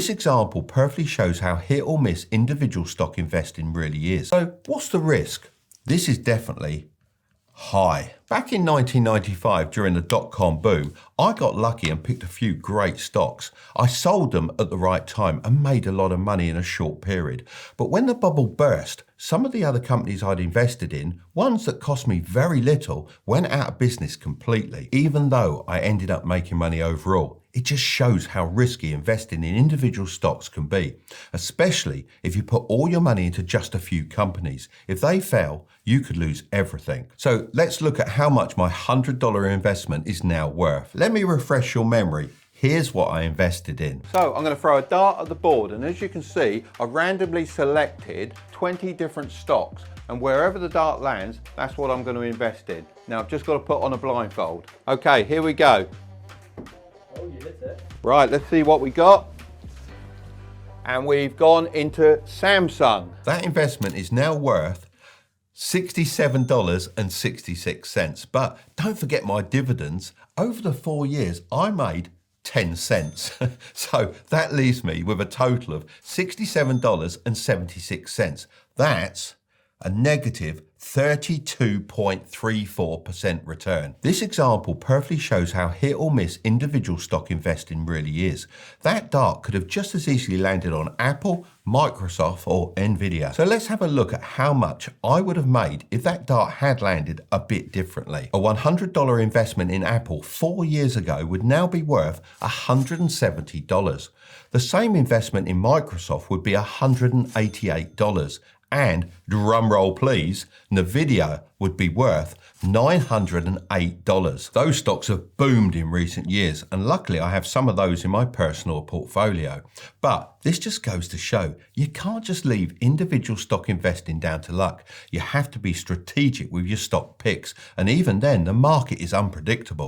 This example perfectly shows how hit or miss individual stock investing really is. So what's the risk? This is definitely high. Back in 1995, during the dot-com boom, I got lucky and picked a few great stocks. I sold them at the right time and made a lot of money in a short period. But when the bubble burst, some of the other companies I'd invested in, ones that cost me very little, went out of business completely, even though I ended up making money overall. It just shows how risky investing in individual stocks can be, especially if you put all your money into just a few companies. If they fail, you could lose everything. So let's look at how much my $100 investment is now worth. Let me refresh your memory. Here's what I invested in. So I'm going to throw a dart at the board, and as you can see, I randomly selected 20 different stocks, and wherever the dart lands, that's what I'm going to invest in. Now I've just got to put on a blindfold. Okay, here we go. Oh, you hit it. Right, let's see what we got. And we've gone into Samsung. That investment is now worth $67.66. But don't forget my dividends. Over the 4 years, I made 10 cents. So that leaves me with a total of $67.76. That's a negative 32.34% return. This example perfectly shows how hit or miss individual stock investing really is. That dart could have just as easily landed on Apple, Microsoft, or Nvidia. So let's have a look at how much I would have made if that dart had landed a bit differently. A $100 investment in Apple 4 years ago would now be worth $170. The same investment in Microsoft would be $188. And, drum roll please, Nvidia would be worth $908. Those stocks have boomed in recent years, and luckily I have some of those in my personal portfolio. But this just goes to show you can't just leave individual stock investing down to luck. You have to be strategic with your stock picks, and even then the market is unpredictable.